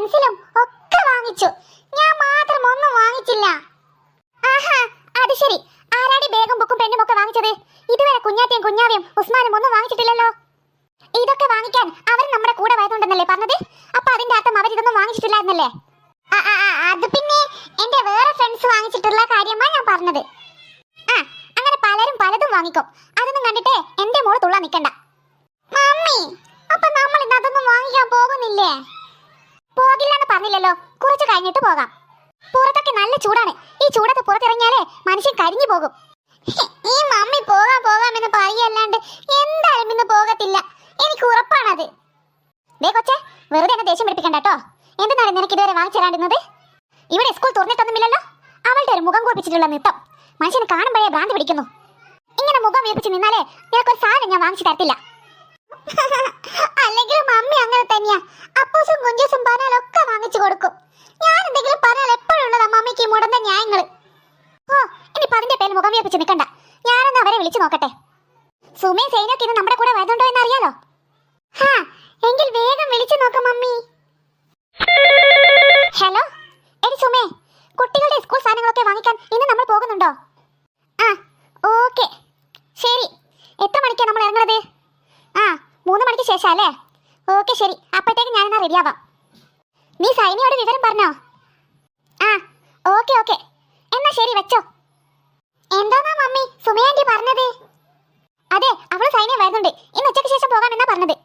പെൻസിലും ഒക്കെ വാങ്ങിച്ചു. ഞാൻ മാത്രം ഒന്നും വാങ്ങിച്ചില്ല. ആഹാ, അത് ശരി. ആരാടി ബാഗും ബുക്കും പെന്നും ഒക്കെ വാങ്ങിച്ചത്? ഇതുവരെ കുഞ്ഞാറ്റയും കുഞ്ഞാവയും ഉസ്മാനും ഒന്നും വാങ്ങിച്ചിട്ടില്ലല്ലോ. ഇതൊക്കെ വാങ്ങിക്കാൻ അവർ നമ്മുടെ കൂടെ വയതുണ്ടെന്നല്ലേ പറഞ്ഞത്? അപ്പൊ അതിന്റെ അർത്ഥം അവരിതൊന്നും വാങ്ങിച്ചിട്ടില്ല എന്നല്ലേ? അത് പിന്നെ എന്റെ വേറെ ഫ്രണ്ട്സ് വാങ്ങിച്ചിട്ടുള്ള കാര്യമാണ് ഞാൻ പറഞ്ഞത്. ആ, അങ്ങനെ പലരും പലതും വാങ്ങിക്കും. അതൊന്നും കണ്ടിട്ടേ എന്റെ മോള് തുള്ളാൻ നിൽക്കണ്ട. മമ്മി, അപ്പൊ നമ്മൾ ഇന്ന് അതൊന്നും വാങ്ങിക്കാൻ പോകുന്നില്ലേ? പോകില്ലെന്ന് പറഞ്ഞില്ലല്ലോ, കുറച്ച് കഴിഞ്ഞിട്ട് പോകാം. പുറത്തൊക്കെ നല്ല ചൂടാണ്. ഈ ചൂടത്ത് പുറത്തിറങ്ങിയാലേ മനുഷ്യൻ കരിഞ്ഞു പോകും. ഈ മമ്മി പോകാമെന്ന് പറയല്ലാണ്ട് എന്തായാലും ഇന്ന് പോകത്തില്ല, എനിക്ക് ഉറപ്പാണത്. ദേ കൊച്ചേ, വെറുതെ എന്നെ ദേഷ്യം പിടിപ്പിക്കണ്ട കേട്ടോ. എന്തിനാണ് നിനക്ക് ഇതുവരെ വാങ്ങിച്ചു തരാണ്ടിരുന്നത്? ഇവിടെ സ്കൂൾ തുറന്നിട്ടൊന്നുമില്ലല്ലോ. അവളുടെ ഒരു മുഖം കോപ്പിച്ചിട്ടുള്ള നൃത്തം മനുഷ്യന് കാണുമ്പോഴേ ഭ്രാന്ത് പിടിക്കുന്നു. ഇങ്ങനെ മുഖം വീർപ്പിച്ച് നിന്നാലേ നിനക്കൊരു സാധനം ഞാൻ വാങ്ങിച്ചു തരത്തില്ല. അല്ലെങ്കിൽ മമ്മി അങ്ങനെ തന്നെയാ. അപ്പൂസും കുഞ്ചൂസും പറഞ്ഞാലൊക്കെ വാങ്ങിച്ചു കൊടുക്കും. ഞാൻ എന്തെങ്കിലും പറഞ്ഞാൽ എപ്പോഴുള്ളതാ മമ്മിക്ക് മുടന്ന ന്യായങ്ങള്. ഓ, ഇനിയിപ്പോ അതിന്റെ പേര് മുഖം വീർപ്പിച്ച് നിൽക്കണ്ട. ഞാനൊന്ന് അവരെ വിളിച്ചു നോക്കട്ടെ. സുമേ സൈനൊക്കെ ഇന്ന് നമ്മുടെ കൂടെ വരുന്നുണ്ടോ എന്ന് അറിയാലോ. ഹാ, എങ്കിൽ വേഗം വിളിച്ചു നോക്കാം മമ്മി. ഹലോ, എടി സുമേ, കുട്ടികളുടെ സ്കൂൾ സാധനങ്ങളൊക്കെ വാങ്ങിക്കാൻ ഇന്ന് നമ്മൾ പോകുന്നുണ്ടോ? ആ, ഓക്കെ, ശരി. എത്ര മണിക്കാണ് നമ്മൾ ഇറങ്ങുന്നത്? ആ, 3 മണിക്ക് ശേഷം അല്ലേ? ഓക്കെ ശരി, അപ്പോഴത്തേക്ക് ഞാനെന്നാ റെഡിയാവാം. നീ സൈനിയോട് വിവരം പറഞ്ഞോ? ആ, ഓക്കെ. എന്നാ ശരി, വെച്ചോ. എന്താന്നാ മമ്മി സുമയാന്റി പറഞ്ഞത്? അതെ, അവള് സൈന്യം വരുന്നുണ്ട്. ഇന്ന് ഉച്ചയ്ക്ക് ശേഷം പോകാമെന്നാ പറഞ്ഞത്.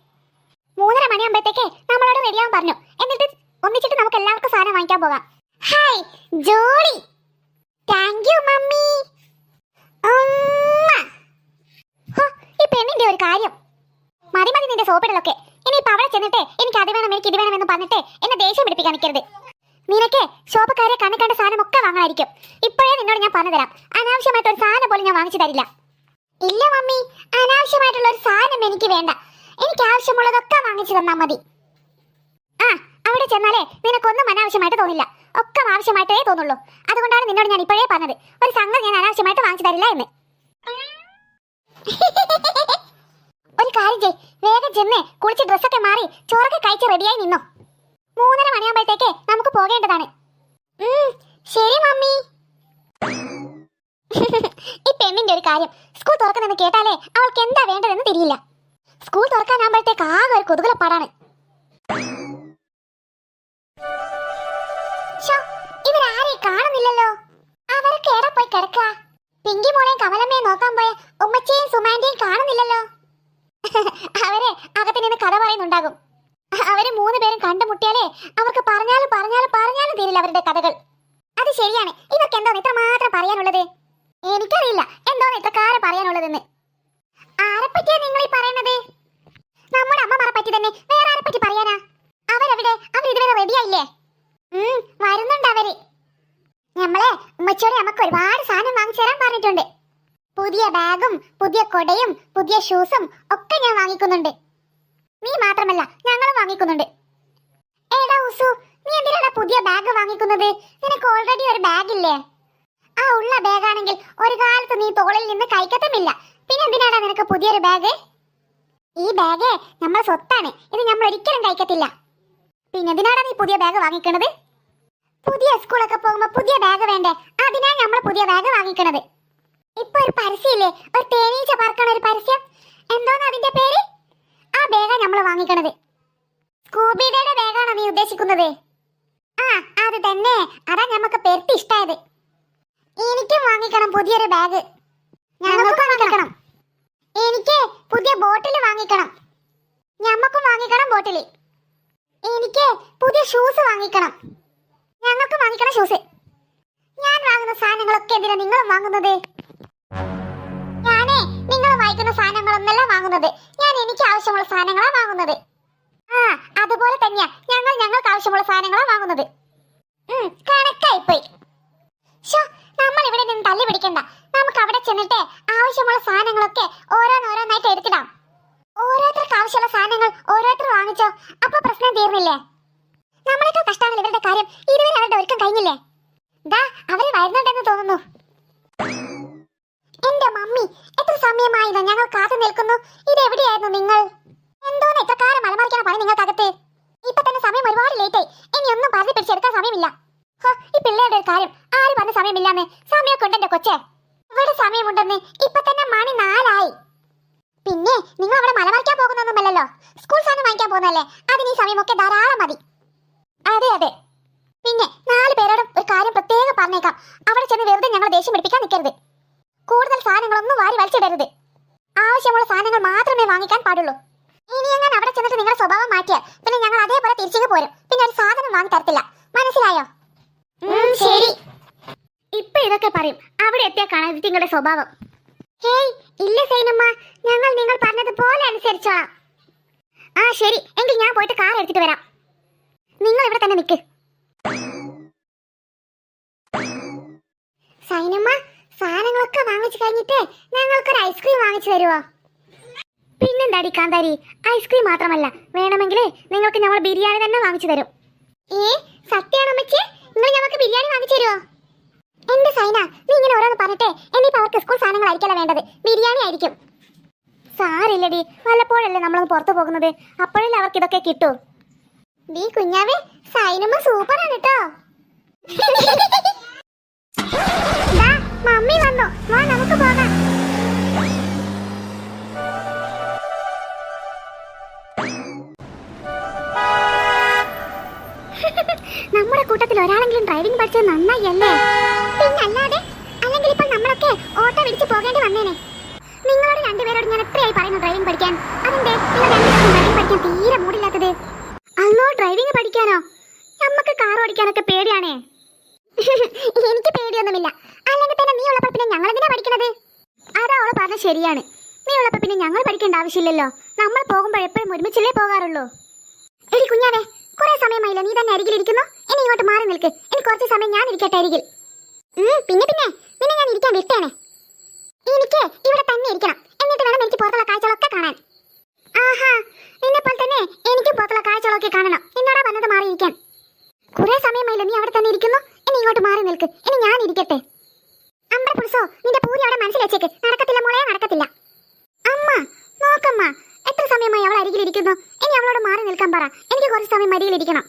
3:30 മണിയാകുമ്പോഴത്തേക്ക് നമ്മളോട് റെഡിയാവാൻ പറഞ്ഞു. എന്നിട്ട് ഒന്നിച്ചിട്ട് നമുക്ക് എല്ലാവർക്കും സാധനം വാങ്ങിക്കാൻ പോകാം. Hi Jolly, thank you mummy. ഈ പെണ്ണിന്റെ ഒരു കാര്യം. മതി നിന്റെ സോപ്പിടലൊക്കെ. ഇനിയിപ്പോ അവിടെ ചെന്നിട്ട് എനിക്ക് അത് വേണം എനിക്ക് ഇത് വേണമെന്ന് പറഞ്ഞിട്ട് എന്നെ ദേഷ്യം പിടിപ്പിക്കാൻ നിൽക്കരുത്. നിനക്ക് ഷോപ്പുകാരെ കണ്ട സാധനം ഒക്കെ വാങ്ങാനായിരിക്കും. ഇപ്പോഴേ നിന്നോട് ഞാൻ പറഞ്ഞു തരാം, അനാവശ്യമായിട്ട് ഒരു സാധനം പോലും ഞാൻ വാങ്ങിച്ചു തരില്ല. ഇല്ല മമ്മി, അനാവശ്യമായിട്ടുള്ള ഒരു സാധനം എനിക്ക് വേണ്ട. എനിക്ക് ആവശ്യമുള്ളതൊക്കെ വാങ്ങിച്ചു തന്നാ മതി. ആ, അവിടെ ചെന്നാലേ നിനക്കൊന്നും അനാവശ്യമായിട്ട് തോന്നില്ല, ഒക്കെ ആവശ്യമായിട്ടേ തോന്നുള്ളൂ. അതുകൊണ്ടാണ് നിന്നോട് ഞാൻ ഇപ്പോഴേ പറഞ്ഞത്, ഒരു സംഗതി ഞാൻ അനാവശ്യമായിട്ട് വാങ്ങിച്ചു തരില്ല എന്ന്. ഒരു കാര്യം ചെയ്, വേഗം ചെന്ന് കുളിച്ച് ഡ്രസ്സൊക്കെ മാറി ചോറൊക്കെ കഴിച്ച് റെഡിയായി നിന്നോ. 3:30 മണിയാകുമ്പോഴത്തേക്ക് നമുക്ക് പോകേണ്ടതാണ്. ശരി മമ്മി. ഈ പെണ്ണിന്റെ ഒരു കാര്യം, സ്കൂൾ തുറക്കുന്നെന്ന് കേട്ടാലേ അവൾക്ക് എന്താ വേണ്ടതെന്ന് തിരിയില്ല. സ്കൂൾ തുറക്കാനാകുമ്പോഴത്തേക്ക് ആകെ ഒരു കൊതുകുലപ്പാടാണ്. ഇവരാരെയും കാണുന്നില്ലല്ലോ. അവരൊക്കെ എവിടെ പോയി കിടക്കുക? പിങ്കി മോളെയും കമലമ്മയും നോക്കാൻ പോയ ഉമ്മച്ചയും സുമാന്റെയും കാണുന്നില്ലല്ലോ. അവരെ അകത്ത് നിന്ന് കഥ പറയുന്നുണ്ടാകും. അവര് 3 പേരും കണ്ടുമുട്ടിയാലേ അവർക്ക് പറഞ്ഞാലും തീരില്ല അവരുടെ കഥകൾ. അത് ശരിയാണ്. ഇവർക്ക് എന്തോന്ന് ഇത്രമാത്രം പറയാനുള്ളത്? എനിക്കറിയില്ല എന്തോന്ന് ഇത്രക്കാരെ പറയാനുള്ളതെന്ന്. ആരെപ്പറ്റിയാ നിങ്ങൾ ഈ പറയുന്നത്? നമ്മുടെ അമ്മമാരെ പറ്റി തന്നെ, വേറെ ആരെ പറ്റി പറയാനാ? അവരെവിടെ? അവരിതുവരെ റെഡിയായില്ലേ? വരുന്നുണ്ട് അവര്. നമ്മളെ ഉമ്മച്ചോടെ നമുക്ക് ഒരുപാട് സാധനം വാങ്ങിച്ചു തരാൻ പറഞ്ഞിട്ടുണ്ട്. പുതിയ ബാഗും പുതിയ കൊടയും പുതിയ ഷൂസും ഒക്കെ ഞാൻ വാങ്ങിക്കുന്നുണ്ട്. നീ മാത്രമല്ല, ഞങ്ങളും വാങ്ങിക്കുന്നുണ്ട്. ഏടാ ഉസു, നീ എന്തിനാണ് പുതിയ ബാഗ് വാങ്ങിക്കുന്നത്? നിനക്ക് ഓൾറെഡി ഒരു ബാഗ് ഇല്ലേ? ആ ഉള്ള ബാഗാണെങ്കിൽ ഒരു കാലത്ത് നീ തോളിൽ നിന്ന് കഴിക്കത്തുമില്ല. പിന്നെ എന്തിനാടാ നിനക്ക് പുതിയൊരു ബാഗ്? ഈ ബാഗ് നമ്മളെ സ്വത്താണ്. ഇത് നമ്മൾ ഒരിക്കലും കഴിക്കത്തില്ല. പിന്നെ എന്തിനാടാ നീ പുതിയ ബാഗ് വാങ്ങിക്കണത്? പുതിയ സ്കൂളൊക്കെ പോകുമ്പോ പുതിയ ബാഗ് വേണ്ടേ? അതിനാ നമ്മൾ പുതിയ ബാഗ് വാങ്ങിക്കണത്. ഇപ്പൊ ഒരു പരസ്യമില്ലേ, ഒരു തേനീച്ച പറക്കണ ഒരു പരസ്യം, എന്തോന്ന് അതിന്റെ പേര്? ആ ബാഗാ നമ്മൾ വാങ്ങിക്കണത്. സ്കൂബിയുടെ ബാഗാണോ നീ ഉദ്ദേശിക്കുന്നത്? ആ, അത് തന്നെ. അതാ നമുക്ക് പെരുത്തി ഇഷ്ടായത്. എനിക്കും വാങ്ങിക്കണം പുതിയൊരു ബാഗ്. ഞങ്ങൾക്കും വാങ്ങിക്കണം. എനിക്ക് പുതിയ ബോട്ടിൽ വാങ്ങിക്കണം. ഞമ്മക്കും വാങ്ങിക്കണം ബോട്ടിൽ. എനിക്ക് പുതിയ ഷൂസ് വാങ്ങിക്കണം. ഞങ്ങൾക്ക് വാങ്ങിക്കണം ഷൂസ്. ഞാൻ വാങ്ങുന്ന സാധനങ്ങളൊക്കെ എന്തിനാ നിങ്ങളും വാങ്ങുന്നത്? ഞാനേ നിങ്ങൾ വാങ്ങിക്കുന്ന സാധനങ്ങളൊന്നല്ല വാങ്ങുന്നത്, ഞാൻ എനിക്ക് ആവശ്യമുള്ള സാധനങ്ങളാ വാങ്ങുന്നത്. ആ, അതുപോലെ തന്നെയാ ഞങ്ങൾക്ക് ആവശ്യമുള്ള സാധനങ്ങളാ വാങ്ങുന്നത്. കണക്കായിപ്പോയി. നമ്മൾ ഇവിടെ നിന്ന് തല്ലി പിടിക്കണ്ട. നമുക്ക് അവിടെ ചെന്നിട്ട് ആവശ്യമുള്ള സാധനങ്ങളൊക്കെ ഓരോന്നായിട്ട് എടുത്തിടാം. ഓരോരുത്തർക്ക് ആവശ്യമുള്ള സാധനങ്ങൾ ഓരോരുത്തർ വാങ്ങിച്ചോ, അപ്പൊ പ്രശ്നം തീർന്നില്ലേ? നമ്മളെക്കാൾ കഷ്ടമാണ് ഇവരുടെ കാര്യം. ഇതുവരെ അവരുടെ ഒരുക്കം കഴിഞ്ഞില്ലേ? ദാ അവര് വരുന്നുണ്ടെന്ന് തോന്നുന്നു. എന്റെ മമ്മി, എത്ര സമയമായില്ല ഞങ്ങൾ കാത്തു നിൽക്കുന്നു. ഇതെവിടെയായിരുന്നു നിങ്ങൾ? എന്തോന്ന് എത്ര കാലം മലമറിക്കാൻ പണി നിങ്ങൾക്കകത്ത്? ഇപ്പൊ തന്നെ സമയം ഒരുപാട് ലേറ്റായി. ഇനി സമയമില്ല. ഈ പിള്ളേരുടെ ഒരു കാര്യം ആര് പറഞ്ഞ സമയമില്ലാന്ന്? സമയമൊക്കെ ഉണ്ടെന്റെ കൊച്ചേ, ഇവിടെ സമയമുണ്ടെന്ന്. ഇപ്പൊ തന്നെ മണി 4 ആയി. പിന്നെ നിങ്ങൾ അവിടെ മലമറിക്കാൻ പോകുന്നൊന്നുമല്ലല്ലോ, സ്കൂൾ സാധനം വാങ്ങിക്കാൻ പോകുന്നല്ലേ. അതിന് ഈ സമയമൊക്കെ ധാരാളം മതി. അതെ അതെ. പിന്നെ 4 പേരോടും ഒരു കാര്യം പ്രത്യേകം പറഞ്ഞേക്കാം. അവിടെ ചെന്ന് വെറുതെ ഞങ്ങൾ ദേഷ്യം പിടിപ്പിക്കാൻ നിൽക്കരുത്. കൂടുതൽ സാധനങ്ങളൊന്നും വാരി വലിച്ചിടരുത്. ആവശ്യമുള്ള സാധനങ്ങൾ മാത്രമേ വാങ്ങിക്കാൻ പാടുള്ളൂ. ഇനി ഞാൻ അവിടെ ചെന്നിട്ട് നിങ്ങളുടെ സ്വഭാവം മാറ്റിയാൽ പിന്നെ ഞങ്ങൾ അതേപോലെ തിരിച്ചു പോരും. പിന്നെ ഒരു സാധനം വാങ്ങി തരത്തില്ല. മനസ്സിലായോ? ശരി. ഇപ്പൊ ഇതൊക്കെ പറയും, അവിടെ എത്തിയാ കാണാൻ നിങ്ങളുടെ സ്വഭാവം. ഹേയ് ഇല്ല സൈനമ്മ, ഞങ്ങൾ നിങ്ങൾ പറഞ്ഞതുപോലെ അനുസരിച്ചോളാം. ആ ശരി, എങ്കിൽ ഞാൻ പോയിട്ട് കാർ എടുത്തിട്ട് വരാം. നിങ്ങൾ ഇവിടെ തന്നെ നിൽക്ക്. സൈനമ്മ, സാധനങ്ങളൊക്കെ വാങ്ങിച്ചു കഴിഞ്ഞിട്ട് ഞങ്ങൾക്കൊരു ഐസ്ക്രീം വാങ്ങിച്ചു തരുമോ? പിന്നെന്താടി കാന്താരി, ഐസ്ക്രീം മാത്രമല്ല, വേണമെങ്കിൽ നിങ്ങൾക്ക് ഞങ്ങൾ ബിരിയാണി തന്നെ വാങ്ങിച്ചു തരും. സത്യമാണോ അമ്മച്ചി? നിങ്ങൾ ഞങ്ങൾക്ക് ബിരിയാണി വാങ്ങിച്ചു തരുമോ? എന്റെ സൈന, നീ ഇങ്ങനെ ഓരോന്ന് പറഞ്ഞിട്ടേ എന്നിപ്പോ അവർക്ക് സ്കൂൾ സാധനങ്ങളായിരിക്കല്ല വേണ്ടത്, ബിരിയാണി ആയിരിക്കും. സാരില്ലടി, വല്ലപ്പോഴല്ലേ നമ്മളൊന്ന് പുറത്തു പോകുന്നത്, അപ്പോഴല്ലേ അവർക്ക് ഇതൊക്കെ കിട്ടൂ. നീ കുഞ്ഞാവേ, സൈനമ്മ സൂപ്പറാണ് കേട്ടോ. മമ്മി വന്നു, വാ നമുക്ക് പോകാം. നമ്മുടെ കൂട്ടത്തിൽ ഒരാളെങ്കിലും ഡ്രൈവിംഗ് പഠിച്ചത് നന്നായി അല്ലേ? പിന്നല്ലാതെ, അല്ലെങ്കിൽ ഇപ്പൊ നമ്മളൊക്കെ ഓട്ടോ പിടിച്ച് പോകേണ്ടി വന്നേനെ. നിങ്ങളോട് രണ്ടുപേരോട് ഞാൻ എത്രയായി പറയുന്നു ഡ്രൈവിംഗ് പഠിക്കാൻ. അതിന്റെ ഡ്രൈവിംഗ് പഠിക്കാൻ തീരെ മൂടില്ലാത്തത്. അല്ലോ ഡ്രൈവിംഗ് പഠിക്കാനോ? നമുക്ക് കാർ ഓടിക്കാനൊക്കെ പേടിയാണേ. എനിക്ക് പേടിയൊന്നുമില്ല. അല്ലെങ്കിൽ തന്നെ നീ ഉള്ളപ്പോ പിന്നെ ഞങ്ങൾ എന്തിനാ പഠിക്കണത്? അതാ അവള് പറഞ്ഞ ശരിയാണ്. നീ ഉള്ളപ്പോ പിന്നെ ഞങ്ങൾ പഠിക്കേണ്ട ആവശ്യമില്ലല്ലോ. നമ്മൾ പോകുമ്പോൾ എപ്പോഴും ഒരുമിച്ചല്ലേ പോകാറുള്ളൂ. എടി കുഞ്ഞാവേ, കുറെ സമയമായില്ല നീ തന്നെ അരികിലിരിക്കുന്നു. ഇനി ഇങ്ങോട്ട് മാറി നിൽക്ക്. ഇനി കുറച്ച് സമയം ഞാൻ ഇരിക്കട്ടെ അരികിൽ. പിന്നെ നിന്നെ ഞാൻ ഇരിക്കാൻ വിട്ടേനെ. എനിക്ക് ഇവിടെ തന്നെ ഇരിക്കണം. എന്നിട്ട് വേണം എനിക്ക് പുറത്തുള്ള കാഴ്ചകളൊക്കെ കാണാൻ. ആഹാ, നിന്നെപ്പോൾ തന്നെ എനിക്കും പുറത്തുള്ള കാഴ്ചകളൊക്കെ കാണണം. എന്നോടാ വന്നത് മാറിയിരിക്കാൻ. കുറെ സമയമായില്ല നീ അവിടെ തന്നെ ഇരിക്കുന്നു. ഇനി ഇങ്ങോട്ട് മാറി നിൽക്ക്. ഇനി ഞാൻ ഇരിക്കട്ടെ. അമ്പ പുരുഷോ, നിന്റെ പൂരി അവിടെ മനസ്സിൽ വെച്ചേക്ക്. നടക്കത്തില്ല മോളെ, നടക്കത്തില്ല. അമ്മ നോക്കമ്മ, എത്ര സമയമായി അവൾ അരികിലിരിക്കുന്നു. ഇനി അവളോട് മാറി നിൽക്കാൻ പറ. എനിക്ക് കുറച്ച് സമയം അരികിലിരിക്കണം.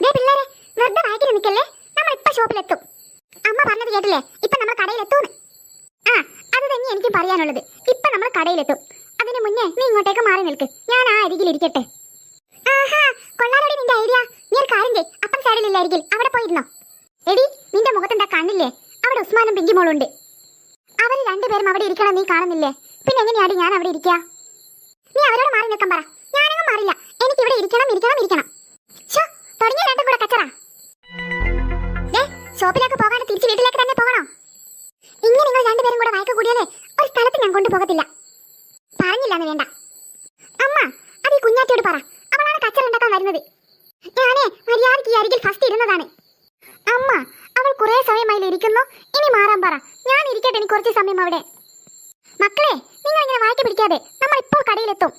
ദേ പിള്ളേരെ, വെറുതെ വായിക്കിൽ നിൽക്കല്ലേ. നമ്മൾ ഇപ്പൊ ഷോപ്പിലെത്തും. അമ്മ പറഞ്ഞത് കേട്ടില്ലേ? ഇപ്പൊ നമ്മൾ കടയിലെത്തൂന്ന്. അത് തന്നെ എനിക്കും പറയാനുള്ളത്. ഇപ്പൊ നമ്മൾ കടയിലെത്തും. അതിന് മുന്നേ നീ ഇങ്ങോട്ടേക്ക് മാറി നിൽക്ക്. ഞാൻ ആ അരികിലിരിക്കട്ടെ. ആഹാ, കൊള്ളാലോടി നിന്റെ ഐഡിയ. നീ ഒരു കാര്യം ചെയ്, അപ്പം സൈഡിലില്ല അരികിൽ, അവിടെ പോയിരുന്നോ. എടി, നിന്റെ മുഖത്തെന്താ കണ്ണില്ലേ? അവിടെ ഉസ്മാനും പിങ്കിമോളുണ്ട്. അവർ രണ്ടുപേരും അവിടെ ഇരിക്കണം നീ കാണുന്നില്ലേ? പിന്നെ എങ്ങനെയാടി ഞാൻ അവിടെ ഇരിക്കുക? നീ അവരോട് മാറി നിൽക്കാൻ പറ. ഞാനങ്ങ് മാറില്ല. എനിക്ക് ഇവിടെ ഇരിക്കണം ഇരിക്കണം ഇരിക്കണം. തുടങ്ങിയ രണ്ടും കൂടെ കച്ചറ. ഷോപ്പിലേക്ക് പോകാണ്ട് തിരിച്ച് വീട്ടിലേക്ക് തന്നെ പോകണോ? ഇങ്ങനെ നിങ്ങൾ രണ്ടുപേരും കൂടെ വഴക്ക് കൂടിയാലേ ഒരു സ്ഥലത്ത് ഞാൻ കൊണ്ടുപോകത്തില്ല. പറഞ്ഞില്ലാന്ന് വേണ്ട. അമ്മ, അത് ഈ കുഞ്ഞാറ്റിയോട് പറ. അവളാണ് കച്ചറ ഉണ്ടാക്കാൻ വരുന്നത്. ഞാനേ മര്യാദയ്ക്ക് ഈ അരികിൽ ഫസ്റ്റ് ഇരുന്നതാണ്. അമ്മ, അവൾ കുറെ സമയമായി ഇരിക്കുന്നു. ഇനി മാറാൻ പറ. ഞാൻ ഇരിക്കട്ടെ ഇനി കുറച്ച് സമയം അവിടെ. മക്കളെ, നിങ്ങൾ ഇങ്ങനെ വായിക്ക് പിടിക്കാതെ. നമ്മൾ ഇപ്പോൾ കടയിലെത്തും.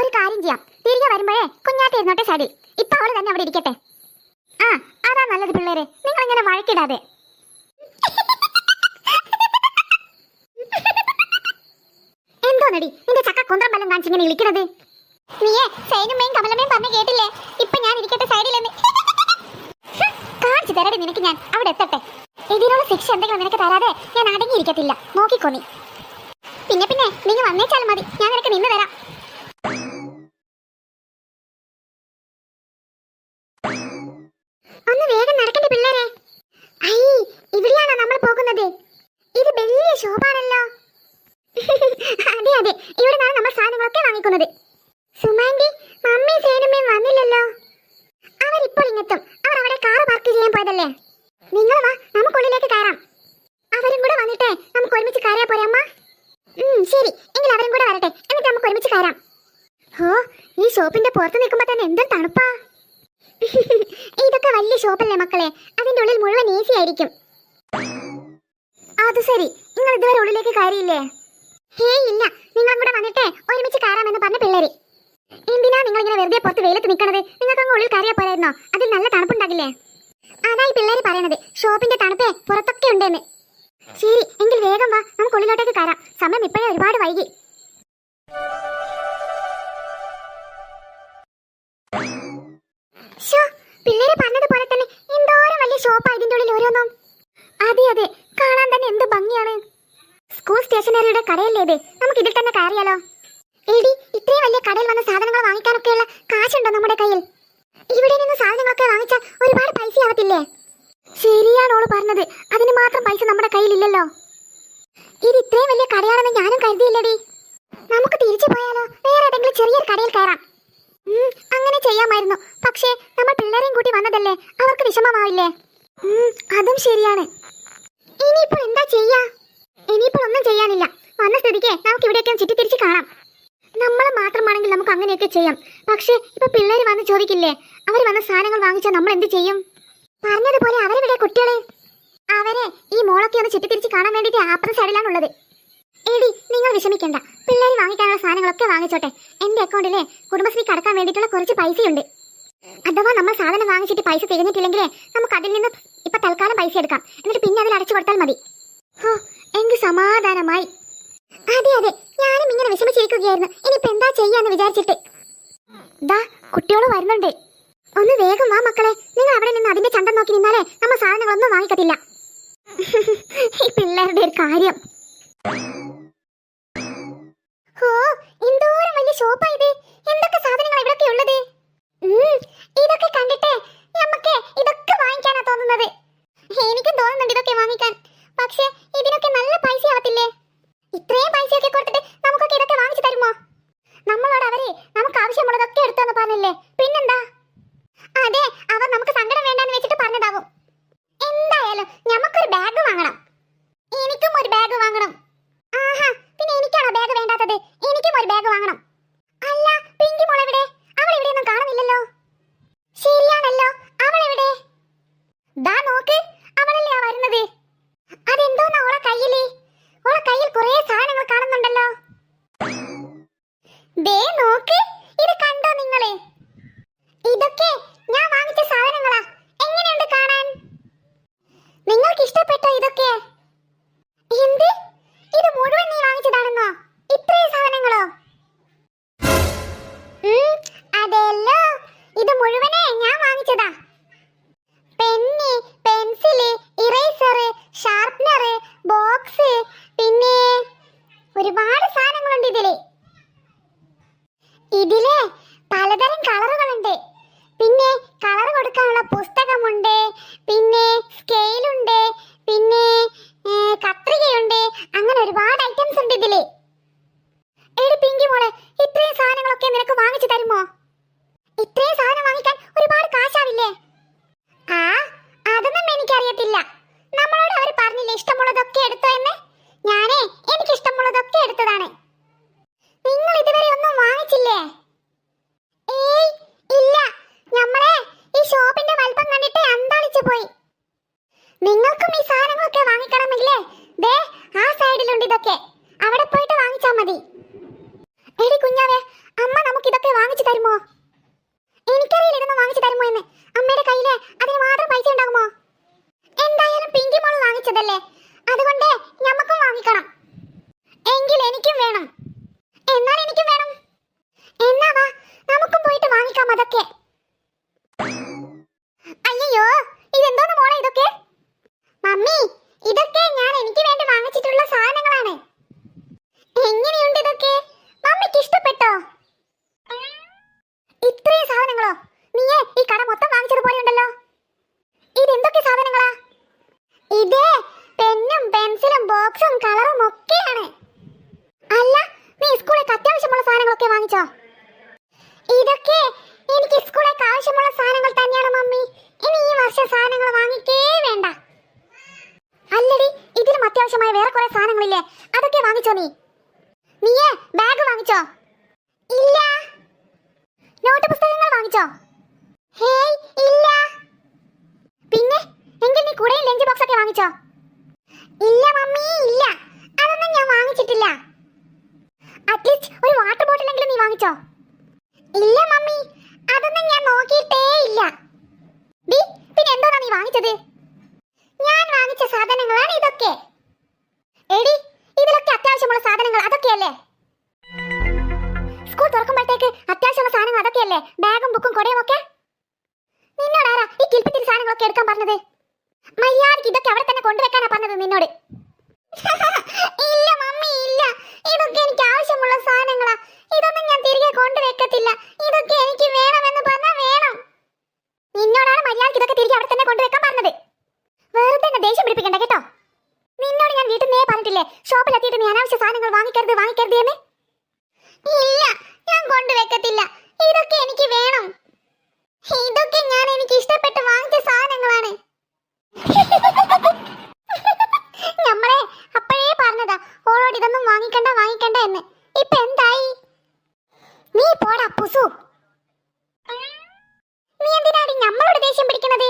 ഒരു കാര്യം ചെയ്യാം, തിരികെ വരുമ്പോഴേ കുഞ്ഞാറ്റി ഇരുന്നോട്ടെ സൈഡിൽ. ഇപ്പൊ അവള് തന്നെ അവിടെ ഇരിക്കട്ടെ. അതാ നല്ലത് പിള്ളേരെ. നിങ്ങൾ ഇങ്ങനെ വഴക്കിടാതെ. എന്തോന്നടി നിന്റെ ചക്ക കുന്ത്രം ബലം കാണിച്ചിങ്ങനെ വിളിക്കണത്? നീയേ സൈനുമേയും കമലമേയും പറഞ്ഞ കേട്ടില്ലേ? ഇപ്പൊ ഞാൻ ഇരിക്കട്ടെ സൈഡിലെന്ന്. കാണിച്ചു തരടി നിനക്ക് ഞാൻ അവിടെ എത്തട്ടെ. ഇതിനുള്ള ശിക്ഷ എന്തെങ്കിലും നിനക്ക് തരാതെ ഞാൻ അടങ്ങിയിരിക്കത്തില്ല. നോക്കിക്കോ നീ. പിന്നെ നിങ്ങൾ വന്നേച്ചാലും മതി. ഞാൻ നിനക്ക് നിന്ന് തരാം. ഒന്ന് വേഗം നടക്കണ്ടേ പിള്ളേരെ. ഇവിടെയാണോ നമ്മൾ പോകുന്നത്? ഇത് വലിയ ഷോപ്പാണല്ലോ. അതെ അതെ, ഇവിടെ നിന്നാണ് നമ്മൾ സാധനങ്ങളൊക്കെ വാങ്ങിക്കുന്നത്. സുമാൻഡി, മമ്മി സേനുമേയും വന്നില്ലല്ലോ. അവരിപ്പോൾ ഇങ്ങെത്തും. അവർ അവിടെ കാർ പാർക്ക് ചെയ്യാൻ പോയതല്ലേ. നിങ്ങൾ വാ, നമുക്കുള്ളിലേക്ക് കയറാം. അവരും കൂടെ വന്നിട്ടേ നമുക്ക് ഒരുമിച്ച് കയറിയാ പോരെ അമ്മ? ശരി, എങ്കിൽ അവരും കൂടെ വരട്ടെ. എന്നിട്ട് നമുക്ക് ഒരുമിച്ച് കയറാം. ഈ ഷോപ്പിന്റെ പുറത്ത് നിൽക്കുമ്പോ തന്നെ എന്തൊരു തണുപ്പാ. ഇതൊക്കെ വലിയ ഷോപ്പല്ലേ മക്കളെ, അതിന്റെ ഉള്ളിൽ മുഴുവൻ AC ആയിരിക്കും. അത് ശരി, നിങ്ങൾ ഇതുവരെ ഉള്ളിലേക്ക് കയറിയില്ലേ? ഇല്ല, നിങ്ങളും കൂടെ വന്നിട്ടേ ഒരുമിച്ച് കയറാമെന്ന് പറഞ്ഞ പിള്ളേര്. എന്തിനാ നിങ്ങൾ ഇങ്ങനെ വെറുതെ പുറത്ത് വെയിലത്ത് നിൽക്കണത്? നിങ്ങൾക്ക് അങ്ങ് ഉള്ളിൽ കയറിയാ പോരായിരുന്നോ? അതിൽ നല്ല തണുപ്പുണ്ടാകില്ലേ? അതായി പിള്ളേര് പറയണത്, ഷോപ്പിന്റെ തണുപ്പേ പുറത്തൊക്കെ ഉണ്ടെന്ന്. ശരി, എങ്കിൽ വേഗം വാ, നമുക്ക് ഉള്ളിലോട്ടേക്ക് കയറാം. സമയം ഇപ്പോഴേ ഒരുപാട് വൈകി. പിള്ളേര് പറഞ്ഞതുപോലെ തന്നെ ഷോപ്പാ ഇതിന്റെ ഉള്ളിൽ ഓരോന്നും. അതെ അതെ, കാണാൻ തന്നെ എന്ത് ഭംഗിയാണ്. സ്കൂൾ സ്റ്റേഷനറിയുടെ കടയല്ലേ ഇത്? നമുക്ക് ഇതിൽ തന്നെ കയറിയാലോ? എടി, ഇത്രയും വലിയ കടയിൽ വന്ന സാധനങ്ങൾ വാങ്ങിക്കാനൊക്കെയുള്ള കാശുണ്ടോ നമ്മുടെ കയ്യിൽ? ഇവിടെ നിന്ന് സാധനങ്ങളൊക്കെ വാങ്ങിച്ചാൽ ഒരുപാട് പൈസ ആവത്തില്ലേ? ശരിയാണോള് പറഞ്ഞത്, അതിന് മാത്രം പൈസ നമ്മുടെ കയ്യിലില്ലല്ലോ. ഇത് ഇത്രയും വലിയ കടയാണെന്ന് ഞാനും കരുതിയില്ലടി. നമുക്ക് തിരിച്ചു പോയാലോ? വേറെ ഏതെങ്കിലും ചെറിയൊരു കടയിൽ കയറാം. അങ്ങനെ ചെയ്യാമായിരുന്നു. പക്ഷേ നമ്മൾ പിള്ളേരെയും കൂട്ടി വന്നതല്ലേ, അവർക്ക് വിഷമമാവില്ലേ? അതും ശരിയാണ്. ഇനിയിപ്പോൾ എന്താ ചെയ്യാ? ഇനിയിപ്പോൾ ഒന്നും ചെയ്യാനില്ല. വന്ന സ്ഥിതിക്ക് നമുക്ക് ഇവിടെയൊക്കെ ചുറ്റി തിരിച്ച് കാണാം. നമ്മൾ മാത്രമാണെങ്കിൽ നമുക്ക് അങ്ങനെയൊക്കെ ചെയ്യാം. പക്ഷേ ഇപ്പൊ പിള്ളേർ വന്ന് ചോദിക്കില്ലേ? അവർ വന്ന സാധനങ്ങൾ വാങ്ങിച്ചാൽ നമ്മൾ എന്ത് ചെയ്യും? പറഞ്ഞതുപോലെ അവരെവിടെ കുട്ടികള്? അവരെ ഈ മോളൊക്കെ ഒന്ന് ചുറ്റിത്തിരിച്ച് കാണാൻ വേണ്ടിയിട്ട് അപ്പുറം സൈഡിലാണുള്ളത്. എടി, നിങ്ങൾ വിഷമിക്കണ്ട. പിള്ളേർ വാങ്ങിക്കാനുള്ള സാധനങ്ങളൊക്കെ വാങ്ങിച്ചോട്ടെ. എന്റെ അക്കൗണ്ടിലെ കുടുംബശ്രീ കടക്കാൻ വേണ്ടിയിട്ടുള്ള കുറച്ച് പൈസയുണ്ട്. അഥവാ നമ്മൾ സാധനം വാങ്ങിച്ചിട്ട് പൈസ തികഞ്ഞിട്ടില്ലെങ്കിൽ നമുക്ക് അതിൽ നിന്ന് ഇപ്പൊ തൽക്കാലം പൈസ എടുക്കാം. എന്നിട്ട് പിന്നെ അതിൽ അടച്ചു കൊടുത്താൽ മതി. ഹോ, എങ്കിൽ സമാധാനമായി. അതെ അതെ, ഞാനും ഇങ്ങനെ വിഷമിച്ചിരിക്കുകയായിരുന്നു. ഇനിയിപ്പോ എന്താ ചെയ്യാന്ന് വിചാരിച്ചിട്ട്. ദാ കുട്ടിയോട് വരുന്നുണ്ട്. ഒന്ന് വേഗം വാ മക്കളെ. നിങ്ങൾ അവിടെ നിന്ന് അതിന്റെ ചന്തം നോക്കി നിന്നാലേ നമ്മൾ സാധനങ്ങളൊന്നും വാങ്ങിക്കത്തില്ല. ഈ പിള്ളേരുടെ ഒരു കാര്യം. ഓ, എന്തോരം വലിയ ഷോപ്പാ ഇത്! എന്തൊക്കെ സാധനങ്ങൾ ഇവിടൊക്കെ ഉള്ളത്! ഇതൊക്കെ കണ്ടിട്ടേ നമുക്ക് ഇതൊക്കെ വാങ്ങിക്കാനാ തോന്നുന്നത്. എനിക്കും തോന്നുന്നുണ്ട് ഇതൊക്കെ വാങ്ങിക്കാൻ. പക്ഷേ ഇതിനൊക്കെ നല്ല പൈസ ആവത്തില്ലേ? ഇത്രയും പൈസയൊക്കെ കൊടുത്തിട്ട് നമുക്കൊക്കെ ഇതൊക്കെ വാങ്ങിച്ചു തരുമോ? നമ്മളോട് അവര് നമുക്ക് ആവശ്യമുള്ളതൊക്കെ എടുത്തോന്ന് പറഞ്ഞില്ലേ? പിന്നെന്താ? അതെ, അവർ നമുക്ക് സങ്കടം വേണ്ടെന്ന് വെച്ചിട്ട് പറഞ്ഞതാവും. എന്തായാലും നമുക്കൊരു ബാഗ് വാങ്ങണം. എനിക്കും ഒരു ബാഗ് വാങ്ങണം. ആഹാ, പിന്നെ എനിക്കാണോ ബാഗ് വേണ്ടാത്തത്? എനിക്കും ഒരു ബാഗ് വാങ്ങണം. അല്ല, പിങ്കി മോൾ എവിടെ? അവൾ ഇവിടെയൊന്നും കാണുന്നില്ലല്ലോ. ശരിയാണല്ലോ, അവൾ എവിടെ? ദാ നോക്ക്, അവളല്ലേ ആ വരുന്നത്. അതെന്തോന്നാ ഓളെ കയ്യില്? ഓളെ കയ്യിൽ കുറേ സാധനങ്ങൾ കാണുന്നുണ്ടല്ലോ. ദേ നോക്ക്, ഇത് കണ്ടോ നിങ്ങള്? ഇതൊക്കെ ഞാൻ വാങ്ങിച്ച സാധനങ്ങളാ. എങ്ങനെയുണ്ട് കാണാൻ? നിങ്ങൾക്ക് ഇഷ്ടപ്പെട്ടോ ഇതൊക്കെ? എന്ത്? ഇത് മുഴുവൻ നീ വാങ്ങിച്ചതാണെന്നോ? ഇത്രയും സാധനങ്ങളോ? അതെല്ലോ, ഇത് മുഴുവനേ ഞാൻ വാങ്ങിച്ചതാ. Pen, pencil, eraser, sharpener, box, പിന്നെ ഒരുപാട് സാധനങ്ങളുണ്ട് ഇതില്. ഇതില് പലതരം കളറുകളുണ്ട്. പിന്നെ കളർ കൊടുക്കാനുള്ള പുസ്തകമുണ്ട്, പിന്നെ സ്കെയിലുണ്ട്, പിന്നെ കത്രികയുണ്ട്. അങ്ങനെ ഒരുപാട് ഐറ്റംസ് ഉണ്ട് ഇതില്. എടി പിങ്കി മോളെ, ഇത്രയും സാധനങ്ങളൊക്കെ നിനക്ക് വാങ്ങിച്ചു തരുമോ? ഇത്രയും സാധനം വാങ്ങിക്കാൻ ഒരുപാട് കാശാവില്ലേ? ആ, അതൊന്നും എനിക്കറിയത്തില്ല. നമ്മളോട് അവർ പറഞ്ഞില്ലേ ഇഷ്ടമുള്ളതൊക്കെ എടുത്തോ എന്ന്? ഞാനേ എനിക്ക് ഇഷ്ടമുള്ളതൊക്കെ എടുത്തതാണ്. നിങ്ങൾ ഇതുവരെ ഒന്നും വാങ്ങിച്ചില്ലേ? ഏയ് ഇല്ല, നമ്മളെ ഈ ഷോപ്പിന്റെ വലിപ്പം കണ്ടിട്ട് അന്താളിച്ചു പോയി. നിങ്ങൾക്കും ഈ സാധനങ്ങളൊക്കെ വാങ്ങിക്കണമെങ്കിലേ ദേ ആ സൈഡിലുണ്ട് ഇതൊക്കെ. അവിടെ പോയിട്ട് വാങ്ങിച്ചാൽ മതി. എടി കുഞ്ഞാവേ, അമ്മ നമുക്ക് ഇതൊക്കെ വാങ്ങിച്ചു തരുമോ? എനിക്കറിയില്ല ഇതൊന്നും വാങ്ങിച്ചു തരുമോ എന്ന്. അമ്മയുടെ കയ്യില് അതിന് മാത്രം പൈസ ഉണ്ടാകുമോ? എന്തായാലും പിങ്കി മോൾ വാങ്ങിച്ചതല്ലേ, അതുകൊണ്ട് ഞമ്മക്കും വാങ്ങിക്കണം. എങ്കിൽ എനിക്കും വേണം. എന്നാൽ എനിക്കും വേണം. എന്നാ വാ, നമുക്കും പോയിട്ട് വാങ്ങിക്കാം അതൊക്കെ. അയ്യോ, ഇതെന്തോന്ന് മോളെ ഇതൊക്കെ? മമ്മി, ഇതൊക്കെ ഞാൻ എനിക്ക് വേണ്ടി വാങ്ങിച്ചിട്ടുള്ള സാധനങ്ങളാണ്. എങ്ങനെയുണ്ട് ഇതൊക്കെ? മമ്മിക്ക് ഇഷ്ടപ്പെട്ടോ? ഇത്രയും സാധനങ്ങളോ? നീയേ ഈ കട മൊത്തം വാങ്ങിച്ചതുപോലെ ഉണ്ടല്ലോ. ഇതെന്തൊക്കെ സാധനങ്ങളാ? ഇത് പെന്നും പെൻസിലും ബോക്സും കളറും ഒക്കെയാണ്. അല്ല, നീ സ്കൂളിലേക്ക് അത്യാവശ്യമുള്ള സാധനങ്ങളൊക്കെ വാങ്ങിച്ചോ? ഇതൊക്കെ എനിക്ക് സ്കൂളിലേക്ക് ആവശ്യമുള്ള സാധനങ്ങൾ തന്നെയാണ് മമ്മി. ഇനി ഈ വർഷം സാധനങ്ങൾ വാങ്ങിക്കേ വേണ്ട. അല്ലടി, ഇതിലും അത്യാവശ്യമായ വേറെ കുറെ സാധനങ്ങളില്ലേ, അതൊക്കെ വാങ്ങിച്ചോ നീ? നീയേ ബാഗ് വാങ്ങിച്ചോ? ഇല്ല. നോട്ട് പുസ്തകങ്ങൾ വാങ്ങിച്ചോ? ഹേയ് ഇല്ല. പിന്നെ എങ്കിൽ നീ കൂടെയും ലഞ്ച് ബോക്സ് ഒക്കെ വാങ്ങിച്ചോ? ഇല്ല മമ്മി, ഇല്ല, അതൊന്നും ഞാൻ വാങ്ങിച്ചിട്ടില്ല. അറ്റ്ലീസ്റ്റ് ഒരു വാട്ടർ ബോട്ടിലെങ്കിലും നീ വാങ്ങിച്ചോ? ഇല്ല മമ്മി, അതൊന്നും ഞാൻ നോക്കിയിട്ടേ ഇല്ല. പിന്നെ എന്തോന്നാ നീ വാങ്ങിച്ചത്? ഞാൻ വാങ്ങിച്ച സാധനങ്ങളാണ് ഇതൊക്കെ. എടി, ഇതിലൊക്കെ അത്യാവശ്യമുള്ള സാധനങ്ങൾ അതൊക്കെയല്ലേ? സ്കൂൾ തുറക്കുമ്പോഴത്തേക്ക് അത്യാവശ്യമുള്ള സാധനങ്ങൾ അതൊക്കെയല്ലേ? ബാഗും ബുക്കും കൊടയും ഒക്കെ. നിന്നോടാരാ ഈ കിൽപ്പത്തിരി സാധനങ്ങളൊക്കെ എടുക്കാൻ പറഞ്ഞത്? മര്യാദക്ക് ഇതൊക്കെ അവിടെ തന്നെ കൊണ്ടുവെക്കാനാ പറഞ്ഞത് നിന്നോട്. ഇല്ല മമ്മി ഇല്ല, ഇതൊക്കെ എനിക്ക് ആവശ്യമുള്ള സാധനങ്ങളാ. ഇതൊന്നും ഞാൻ തിരികെ കൊണ്ടുവെക്കത്തില്ല. ഇതൊക്കെ എനിക്ക് വേണമെന്ന് പറഞ്ഞാൽ വേണം. നിന്നോടാണ് മര്യാദക്ക് ഇതൊക്കെ തിരികെ അവിടെ തന്നെ കൊണ്ടുവെക്കാൻ പറഞ്ഞത്. വെറുതെ എന്നെ ദേഷ്യം പിടിപ്പിക്കണ്ട കേട്ടോ. നിന്നോട് ഞാൻ വീട്ടിൽ നിന്നേ പറഞ്ഞിട്ടില്ലേ ഷോപ്പിലെത്തിയിട്ട് നീ അനാവശ്യ സാധനങ്ങൾ വാങ്ങിക്കരുത് വാങ്ങിക്കരുത് എന്ന്. ഇല്ല, ഞാൻ കൊണ്ടുവെക്കത്തില്ല. ഇതൊക്കെ എനിക്ക് വേണം. ഇതൊക്കെ ഞാൻ എനിക്ക് ഇഷ്ടപ്പെട്ട് വാങ്ങിച്ച സാധനങ്ങളാണ്. നമ്മളെ അപ്പോഴേ പറഞ്ഞതാ ഓളോട് ഇതൊന്നും വാങ്ങിക്കണ്ട വാങ്ങിക്കണ്ട എന്ന്. ഇപ്പൊ എന്തായി? നീ പോടാ പുസു. നീ എന്തിനാണ് നമ്മളോട് ദേഷ്യം പിടിക്കുന്നത്?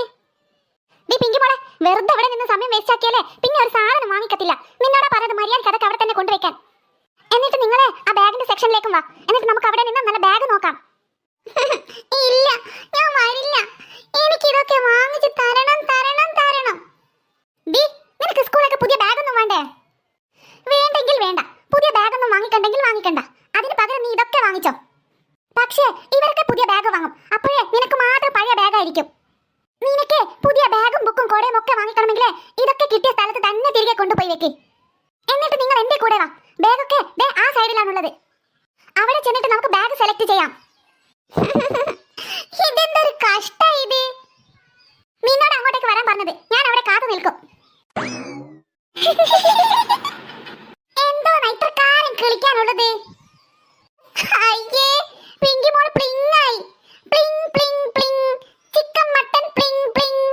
പിങ്കി മോളെ, വെറുതെ അവിടെ നിന്ന് സമയം വേസ്റ്റ് ആക്കിയാലേ പിന്നെ ഒരു സാധനം വാങ്ങിക്കത്തില്ല. നിന്നോടാ പറഞ്ഞത് മര്യാദയ്ക്ക് അതൊക്കെ അവിടെ തന്നെ കൊണ്ടുവയ്ക്കാൻ. എന്നിട്ട് നിങ്ങളെ ആ ബാഗിന്റെ സെക്ഷനിലേക്കും വാ. എന്നിട്ട് നമുക്ക് അവിടെ നിന്ന് നല്ല ബാഗ് നോക്കാം. ഇല്ല, ഞാൻ വരില്ല. എനിക്ക് ഇതൊക്കെ വാങ്ങിച്ച് തരണം തരണം തരണം. നിനക്ക് സ്കൂളൊക്കെ പുതിയ ബാഗൊന്നും വേണ്ടേ? വേണ്ടെങ്കിൽ വേണ്ട. പുതിയ ബാഗൊന്നും വാങ്ങിക്കണ്ടെങ്കിൽ വാങ്ങിക്കണ്ട. അതിന് പകരം നീ ഇതൊക്കെ വാങ്ങിച്ചോ. പക്ഷേ ഇവരൊക്കെ പുതിയ ബാഗ് വാങ്ങും. അപ്പോഴേ നിനക്ക് മാത്രം പഴയ ബാഗായിരിക്കും. നിനക്ക് പുതിയ ബാഗും ബുക്കും കൊടയും ഒക്കെ വാങ്ങിക്കണമെങ്കിൽ ഇതൊക്കെ കിട്ടിയ സ്ഥലത്ത് തന്നെ തിരികെ കൊണ്ടുപോയി വെക്ക്. എന്നിട്ട് നിങ്ങൾ എന്റെ കൂടെ വാ. ബാഗൊക്കെ ആ സൈഡിലാണുള്ളത്. അവിടെ ചെന്നിട്ട് നമുക്ക് ബാഗ് സെലക്ട് ചെയ്യാം. ഇതെന്തൊരു കഷ്ട ഇത്. നിന്നോട് അങ്ങോട്ടേക്ക് വരാൻ പറഞ്ഞത്. ഞാൻ അവിടെ കാത്തു നിൽക്കും. എന്തോ ഇത്രക്കാലം കളിക്കാനുള്ളത്. അയ്യേ, പിങ്കി മോൾ പ്ലിങ് ആയി. പ്ലിങ് പ്ലിങ് പ്ലിങ്. ചിക്കൻ മട്ടൻ പ്ലിങ് പ്ലിങ്.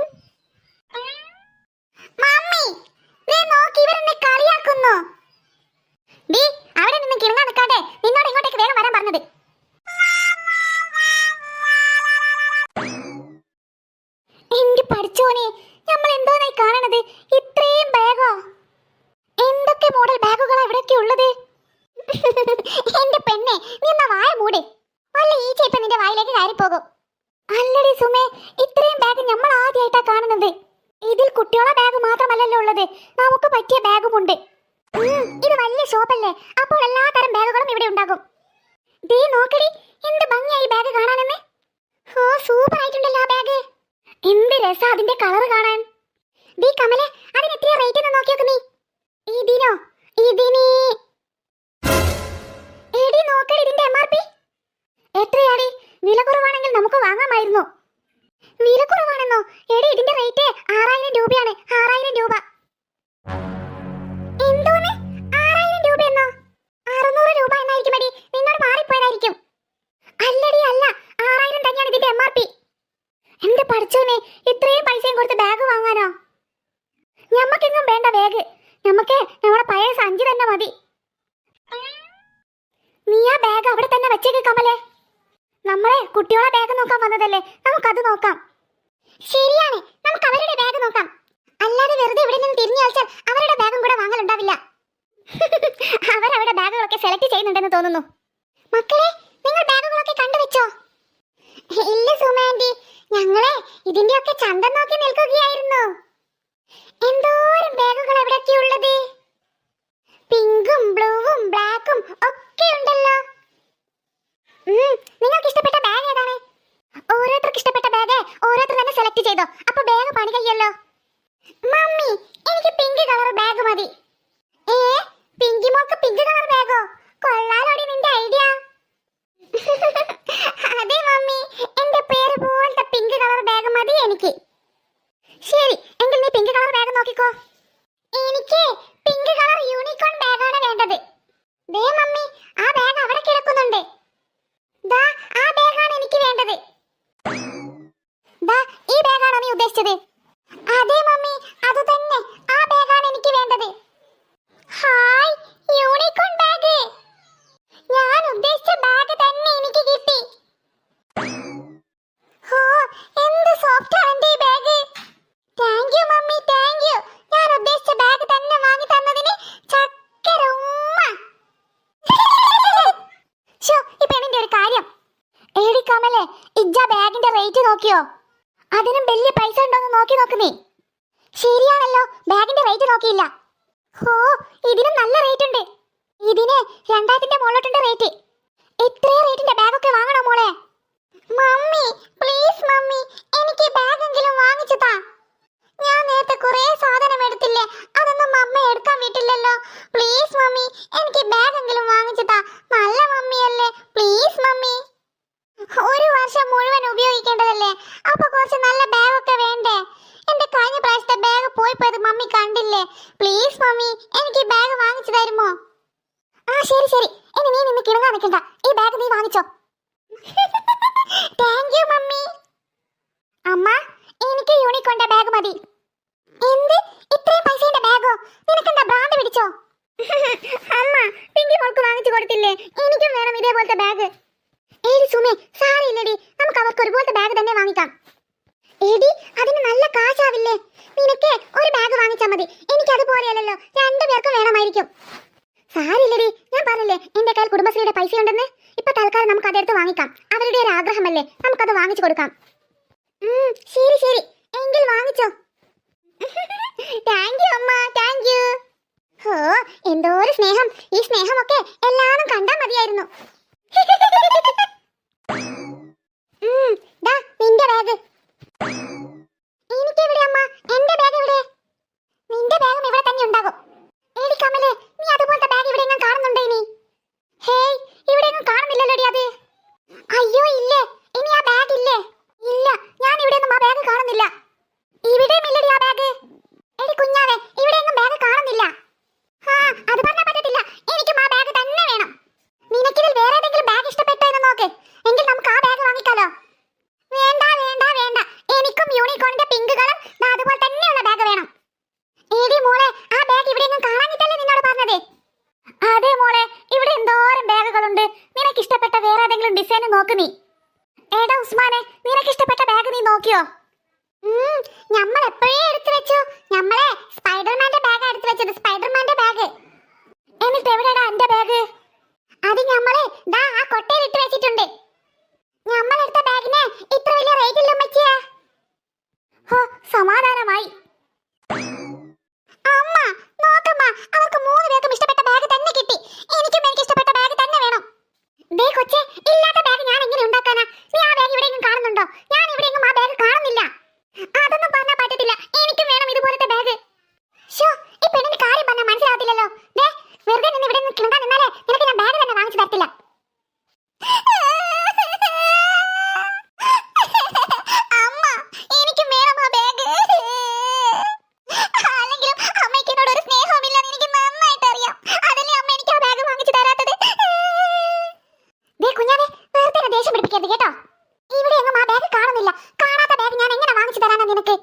മമ്മി, നീ നോക്കി ഇവരെന്നെ കളിയാക്കുന്നു. അവിടെ നിന്ന് കിറങ്ങാൻ നിൽക്കാതെ നിന്നോട് ഇങ്ങോട്ടേക്ക് വേഗം വരാൻ പറഞ്ഞത്. എന്റെ പഠിച്ചോനെ, നമ്മൾ എന്തോന്നായി കാണണത്? ഇത്രയും ബാഗോ? എന്തൊക്കെ മോഡൽ ബാഗുകളാ ഇവിടെയൊക്കെ ഉള്ളത്? എന്റെ പെണ്ണെ, നീ എന്നാ വായ മൂട്. വല്ല ഈച്ച ഇപ്പൊ നിന്റെ വായിലേക്ക് കയറിപ്പോകും. അല്ലടി സുമേ, ഇത്രയും ബാഗ് നമ്മൾ ആദ്യമായിട്ടാ കാണുന്നത്. ഇതിൽ കുട്ടികളുടെ ബാഗ് മാത്രമല്ലല്ലോ ഉള്ളത്, നമുക്ക് പറ്റിയ ബാഗുമുണ്ട്. ഇത് വലിയ ഷോപ്പല്ലേ, അപ്പോൾ എല്ലാ തരം ബാഗുകളും ഇവിടെ ഉണ്ടാകും. ദേ നോക്കടി, എന്ത് ഭംഗിയായി ബാഗ് കാണാനെന്ന്. ഓ, സൂപ്പർ ആയിട്ടുണ്ടല്ലോ ആ ബാഗ്. എന്ത് രസാ അതിന്റെ കളർ കാണാൻ. ദേ കമലെ, അതിന് എത്ര റേറ്റ് എന്ന് നോക്കിയോക്ക് നീ. ഇതിനോ? ഇതിന് എടി നോക്കടി, ഇതിന്റെ MRP എത്രയാടി? വില കുറവാണെങ്കിൽ നമുക്ക് വാങ്ങാമായിരുന്നു. വില കുറവാണെന്നോ? എടി ഇതിന്റെ റേറ്റ് 6000 രൂപയാണ്. 6000 രൂപ. എന്തോന്ന് 6000 രൂപ എന്നോ? 600 രൂപ എന്നായിരിക്കും എടി. നിന്നോട് മാറിപ്പോയതായിരിക്കും. അല്ലടി അല്ല, 6000 തന്നെയാണ് ഇതിന്റെ MRP. എന്റെ പഠിച്ചോനെ, ഇത്രയും പൈസയും കൊടുത്ത് ബാഗ് വാങ്ങാനോ? ഞമ്മക്കെങ്ങും വേണ്ട ബാഗ്. നമുക്ക് നമ്മുടെ പഴയ സഞ്ചി തന്നെ മതി. നീ ആ ബാഗ് അവിടെ തന്നെ വെച്ചേക്ക് കമലേ. നമ്മളെ കുട്ടികളെ ബാഗ് നോക്കാൻ വന്നതല്ലേ, നമുക്കത് നോക്കാം. ശരിയാണ്, നമുക്ക് അവരുടെ ബാഗ് നോക്കാം. അല്ലാതെ വെറുതെ ഇവിടെ നിന്ന് തിരിഞ്ഞു കളിച്ചാൽ അവരുടെ ബാഗും കൂടെ വാങ്ങലുണ്ടാവില്ല. അവരവരുടെ ബാഗുകളൊക്കെ സെലക്ട് ചെയ്യുന്നുണ്ടെന്ന് തോന്നുന്നു. മക്കളെ, നിങ്ങൾ ബാഗുകളൊക്കെ കണ്ടുവെച്ചോ? ഇല്ല സുമാൻഡി, ഞങ്ങളെ ഇതിന്റെയൊക്കെ ചന്തം നോക്കി നിൽക്കുകയായിരുന്നു. എന്തോരം ബാഗുകൾ എവിടെയൊക്കെ ഉള്ളത്. പിങ്കും ബ്ലൂവും ബ്ലാക്കും ഒക്കെ ഉണ്ടല്ലോ. നിങ്ങൾക്ക് ഇഷ്ടപ്പെട്ട ബാഗ് ഏതാണ്? ഓരോരുത്തർക്ക് ഇഷ്ടപ്പെട്ട ബാഗ് ഓരോരുത്തർ തന്നെ സെലക്ട് ചെയ്തോ. അപ്പൊ ബാഗ് പണി കഴിയല്ലോ. മമ്മി, എനിക്ക് പിങ്ക് കളർ ബാഗ് മതി. പിങ്കി മോൾക്ക് പിങ്ക് കളർ ബാഗോ? കൊള്ളാലോടി നിന്റെ ഐഡിയ. അതെ മമ്മി, എന്റെ പേര് പോലത്തെ പിങ്ക് കളർ ബാഗ് മതി എനിക്ക്. ശരി, എങ്കിൽ നീ പിങ്ക് കളർ ബാഗ് നോക്കിക്കോ. എനിക്ക് പിങ്ക് കളർ യൂണിക്കോൺ ബാഗാണ് വേണ്ടത്. ദേ മമ്മി, ആ ബാഗ് അവിടെ കിടക്കുന്നുണ്ട്. ദാ ആ ബാഗാണ് എനിക്ക് വേണ്ടത്. ദാ ഈ ബാഗാണോ നീ ഉദ്ദേശിച്ചത്? അതെ മമ്മി, അത് തന്നെ. ആ ബാഗാണ് എനിക്ക് വേണ്ടത്. Hi, unicorn bag. ഞാൻ ഉദ്ദേശിച്ച ബാഗ് തന്നെ എനിക്ക് കിട്ടി. ഓ, എന്ത് സോഫ്റ്റ് ആണ് ഈ bag. Thank you mummy, thank you. ഞാൻ ഉദ്ദേശിച്ച ബാഗ് തന്നെ വാങ്ങി തന്നതിന് ചക്കര ഉമ്മ. ഷോ, ഈ പെണ്ണിന്റെ ഒരു കാര്യം. എടി കമലേ, ഇജ്ജ ബാഗിന്റെ റേറ്റ് നോക്കിയോ? അതിനും വലിയ പൈസ ഉണ്ടോന്ന് നോക്കി നോക്കുന്നേ. ശരിയാണല്ലോ, ബാഗിന്റെ റേറ്റ് നോക്കിയില്ല. ഓ, ഇതിനും നല്ല റേറ്റ് ഉണ്ട്. ഇതിന് 2000ന്റെ മുകളിലോട്ടുണ്ട് റേറ്റ്. ഇത്രയും റേറ്റിന്റെ ബാഗൊക്കെ വാങ്ങണോ മോളെ? മമ്മി പ്ലീസ് മമ്മി, എനിക്ക് ബാഗെങ്കിലും വാങ്ങിച്ചു താ. ഞാൻ നേരത്തെ കുറെ മമ്മി, എനിക്ക് ബാഗ് വാങ്ങിച്ചു തരുമോ? ആ ശരി ശരി, ഇനി നീ നിന്ന് കിണങ്ങാൻ നിൽക്കണ്ട, ഈ ബാഗ് നീ വാങ്ങിച്ചോ. Thank you mummy. അമ്മ, എനിക്ക് യൂണിക്കോണിന്റെ ബാഗ് മതി. എന്ത്, ഇത്രയും പൈസയുടെ ബാഗോ? നിനക്കെന്താ ഭ്രാന്ത് പിടിച്ചോ? അമ്മ, പിങ്കി മോൾക്ക് വാങ്ങിച്ചു കൊടുത്തില്ലേ, എനിക്കും വേണം ഇതേപോലത്തെ ബാഗ്. ഏടി സുമേ, സാരമില്ലടി, നമുക്ക് അവർക്ക് ഒരുപോലത്തെ ബാഗ് തന്നെ വാങ്ങിക്കാം. എടി, അതിന് നല്ല കാശാവില്ലേ? നിനക്ക് ഒരു ബാഗ് വാങ്ങിച്ചാൽ മതി, എനിക്ക് അതുപോലെയല്ലോ, രണ്ടുപേർക്കും വേണമായിരിക്കും. സാരില്ലടി, ഞാൻ പറഞ്ഞില്ലേ എന്റെ കയ്യിൽ കുടുംബശ്രീയുടെ പൈസ ഉണ്ടെന്ന്. ഇപ്പൊ തൽക്കാലം നമുക്ക് അതെടുത്ത് വാങ്ങിക്കാം, അവരുടെ ഒരു ആഗ്രഹമല്ലേ, നമുക്കത് വാങ്ങിച്ചു കൊടുക്കാം. ശരി ശരി, എങ്കിൽ വാങ്ങിച്ചോ. താങ്ക് യു അമ്മ, താങ്ക് യു. ഹോ, എന്തോ ഒരു സ്നേഹം, ഈ സ്നേഹമൊക്കെ എല്ലാവരും കണ്ടാ മതിയായിരുന്നു. നിന്റെ ബാഗ് എനിക്കെവിടെ അമ്മ? എന്റെ ബാഗ് എവിടെ? നിന്റെ ബാഗും ഇവിടെ തന്നെ ഉണ്ടാകും. ഏടി കമലേ, നീ അതുപോലത്തെ ബാഗ് ഇവിടെ ഞാൻ കാണുന്നുണ്ടോ? ഇനി ഹേയ്, ഇവിടെ ഒന്നും കാണുന്നില്ലല്ലോടി അത്. അയ്യോ ഇല്ലേ, ഇനി ആ ബാഗ് ഇല്ലേ? ഇല്ല, ഞാൻ ഇവിടെ ഒന്നും ആ ബാഗ് കാണുന്നില്ല. ഇവിടെയും ഇല്ലടി ആ ബാഗ്. എടി കുഞ്ഞാവേ, ഇവിടെ ഒന്നും ബാഗ് കാണുന്നില്ല. അത് പറഞ്ഞാൽ പറ്റത്തില്ല, എനിക്കും ആ ബാഗ് തന്നെ വേണം. നിനക്കിതിൽ വേറെ ഏതെങ്കിലും ബാഗ് ഇഷ്ടപ്പെട്ടോ എന്ന് നോക്ക്, എങ്കിൽ നമുക്ക് ആ ബാഗ് വാങ്ങിക്കാലോ. വേണ്ട വേണ്ട വേണ്ട, എനിക്കും യൂണിക്കോണിന്റെ പിങ്ക് കളർ അതുപോലെ തന്നെയുള്ള ബാഗ് വേണം. ഏടി മോളെ, ആ ബാഗ് ഇവിടെ ഒന്നും കാണാനിട്ടല്ലേ നിന്നോട് പറഞ്ഞത്? അതെ മോളെ, ഇവിടെ എന്തോരം ബാഗുകളുണ്ട്, നിനക്ക് ഇഷ്ടപ്പെട്ട വേറെ ഏതെങ്കിലും ഡിസൈൻ നോക്ക് നീ. ഏടാ ഉസ്മാനെ, നിനക്ക് ഇഷ്ടപ്പെട്ട ബാഗ് നീ നോക്കിയോ? നമ്മൾ എപ്പോഴേ എടുത്തു വെച്ചു, നമ്മളെ സ്പൈഡർമാന്റെ ബാഗ് എടുത്തു വെച്ചത്, സ്പൈഡർമാന്റെ ബാഗ്. എന്നിട്ട് എവിടെയാടാ എന്റെ ബാഗ്? അത് നമ്മളെ ദാ ആ കൊട്ടയിൽ ഇട്ട് വെച്ചിട്ടുണ്ട്. നമ്മളെടുത്ത ബാഗിന് ഇത്ര വലിയ റേറ്റ് ഇല്ല ഉമ്മച്ചിയെ. ഹോ, സമാധാനമായി. അമ്മ നോക്കമ്മ, അവർക്ക് 3 പേർക്കും ഇഷ്ടപ്പെട്ട ബാഗ് തന്നെ കിട്ടി. എനിക്ക് ഇഷ്ടപ്പെട്ട ബാഗ് തന്നെ വേണം. ദേ കൊച്ചേ, ഇല്ലാത്ത ബാഗ് ഞാൻ എങ്ങനെ ഉണ്ടാക്കാനാ? നീ ആ ബാഗ് ഇവിടെ കാണുന്നുണ്ടോ? ഞാൻ ഇവിടെ ആ ബാഗ് കാണുന്നില്ല. അതൊന്നും പറഞ്ഞാൽ പറ്റത്തില്ല, എനിക്കും വേണം ഇതുപോലത്തെ ബാഗ്. ഷോ, ഈ പെണ്ണിന് കാര്യം പറഞ്ഞാൽ മനസ്സിലാവത്തില്ലല്ലോ. ദേ, വെറുതെ നിന്ന് ഇവിടെ കിണക്കാൻ നിന്നാലേ നിനക്ക് ഞാൻ ബാഗ് തന്നെ വാങ്ങിച്ചു തരത്തില്ല. അമ്മ, എനിക്കും വേണം ആ ബാഗ്. അല്ലെങ്കിലും അമ്മയ്ക്ക് എന്നോട് ഒരു സ്നേഹവുമില്ലെന്ന് എനിക്ക് നന്നായിട്ട് അറിയാം. അതല്ലേ അമ്മ എനിക്ക് ആ ബാഗ് വാങ്ങിച്ചു തരാത്തത്. ദേ കുഞ്ഞാവേ, വെറുതെ ദേഷ്യം പിടിപ്പിക്കരുത് കേട്ടോ. ഇവിടെ എങ്ങും ആ ബാഗ് കാണുന്നില്ല. കാണാത്ത ബാഗ് ഞാൻ എങ്ങനെ വാങ്ങിച്ചു തരാനാ നിനക്ക്?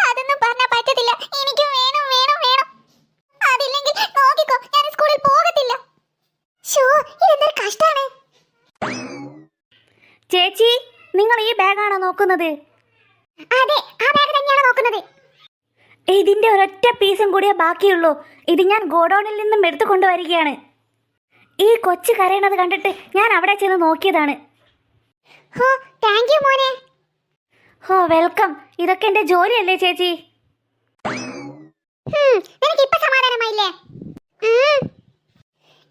അതൊന്നും പറഞ്ഞാൽ പറ്റത്തില്ല, എനിക്ക് വേണം വേണം വേണം. അതില്ലെങ്കിൽ നോക്കിക്കോ, ഞാൻ സ്കൂളിൽ പോകത്തില്ല. ഷോ, ഇതെന്തൊരു കഷ്ടാണ്. ചേച്ചി, നിങ്ങൾ ഈ ബാഗാണോ നോക്കുന്നത്? അതെ, ആ ബാഗ് തന്നെയാണ് നോക്കുന്നത്. ഇതിന്റെ ഒരൊറ്റ പീസും കൂടിയേ ബാക്കിയുള്ളൂ. ഇത് ഞാൻ ഗോഡൌണിൽ നിന്നും എടുത്തു കൊണ്ടുവരികയാണ്. ഈ കൊച്ചു കരയണത് കണ്ടിട്ട് ഞാൻ അവിടെ ചെന്ന് നോക്കിയതാണ്. ഹോ, താങ്ക് യു മോനെ. ഹോ, വെൽക്കം. ഇതൊക്കെ എന്റെ ജോലിയല്ലേ ചേച്ചി? നിനക്ക് ഇപ്പൊ സമാധാനമായില്ലേ?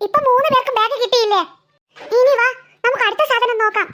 ഇപ്പൊ 3 പേർക്കും ബാഗ് കിട്ടിയില്ലേ? ഇനി വാ, നമുക്ക് അടുത്ത സാധനം നോക്കാം.